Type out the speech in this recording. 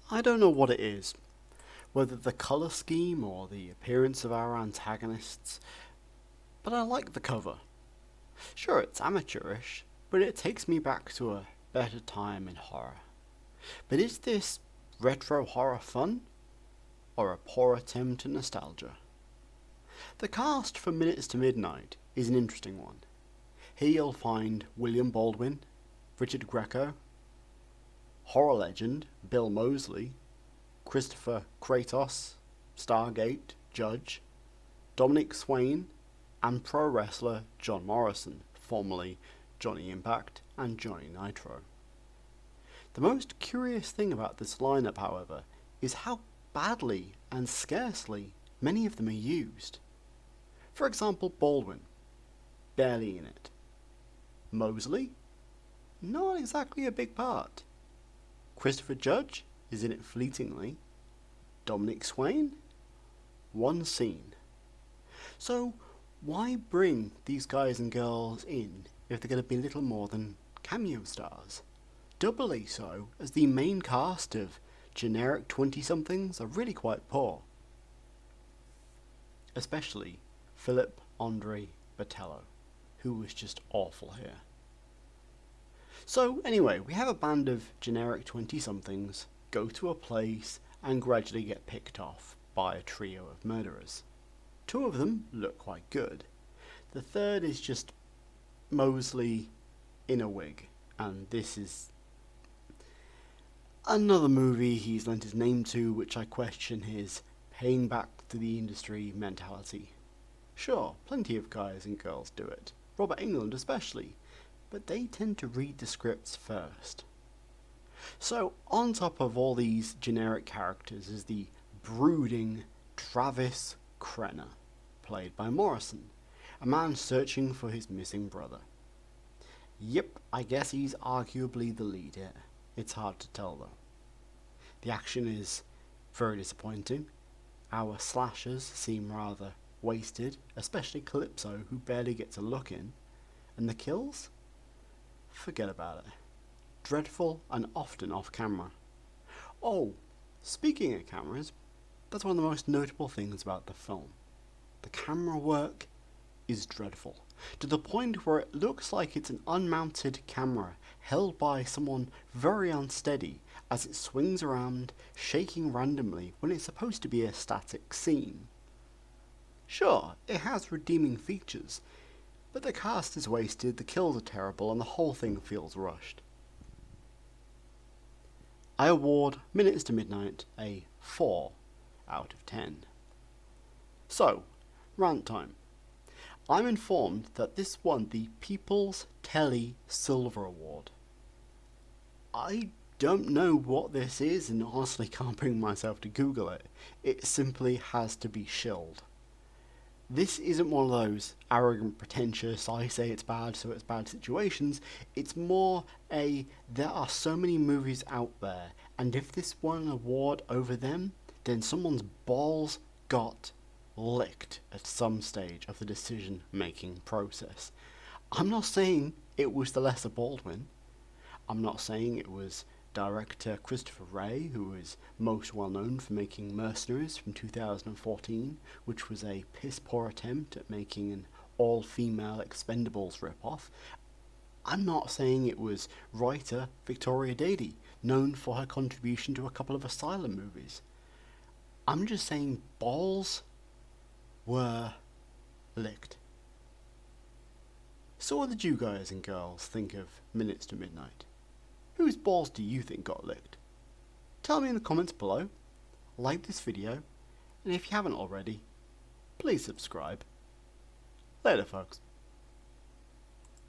I don't know what it is, whether the colour scheme or the appearance of our antagonists, but I like the cover. Sure, it's amateurish, but it takes me back to a better time in horror. But is this retro horror fun, or a poor attempt at nostalgia? The cast for Minutes to Midnight is an interesting one. Here you'll find William Baldwin, Richard Greco, horror legend Bill Moseley, Christopher Kratos, Stargate, Judge, Dominic Swain, and pro wrestler John Morrison, formerly Johnny Impact and Johnny Nitro. The most curious thing about this lineup, however, is how badly and scarcely many of them are used. For example, Baldwin, barely in it. Moseley, not exactly a big part. Christopher Judge is in it fleetingly. Dominic Swain, one scene. So why bring these guys and girls in if they're going to be little more than cameo stars? Doubly so, as the main cast of generic 20-somethings are really quite poor. Especially Philip Andre Botello, who was just awful here. So anyway, we have a band of generic 20-somethings go to a place and gradually get picked off by a trio of murderers. Two of them look quite good. The third is just Moseley in a wig, and this is another movie he's lent his name to, which I question his paying back to the industry mentality. Sure, plenty of guys and girls do it, Robert Englund especially, but they tend to read the scripts first. So, on top of all these generic characters is the brooding Travis Krenner, played by Morrison, a man searching for his missing brother. Yep, I guess he's arguably the lead here. It's hard to tell though. The action is very disappointing. Our slashers seem rather wasted, especially Calypso, who barely gets a look in. And the kills? Forget about it. Dreadful and often off camera. Oh, speaking of cameras, that's one of the most notable things about the film. The camera work is dreadful, to the point where it looks like it's an unmounted camera held by someone very unsteady as it swings around, shaking randomly when it's supposed to be a static scene. Sure, it has redeeming features, but the cast is wasted, the kills are terrible, and the whole thing feels rushed. I award Minutes to Midnight a 4 out of 10. So, rant time. I'm informed that this won the People's Telly Silver Award. I don't know what this is and honestly can't bring myself to Google it. It simply has to be shilled. This isn't one of those arrogant, pretentious, I say it's bad so it's bad situations. It's more there are so many movies out there, and if this won an award over them, then someone's balls got licked at some stage of the decision making process. I'm not saying it was the lesser Baldwin. I'm not saying it was director Christopher Ray, who is most well known for making Mercenaries from 2014, which was a piss poor attempt at making an all-female Expendables ripoff. I'm not saying it was writer Victoria Dady, known for her contribution to a couple of Asylum movies. I'm just saying balls were licked. So what did you guys and girls think of Minutes to Midnight? Whose balls do you think got licked? Tell me in the comments below, like this video, and if you haven't already, please subscribe. Later folks.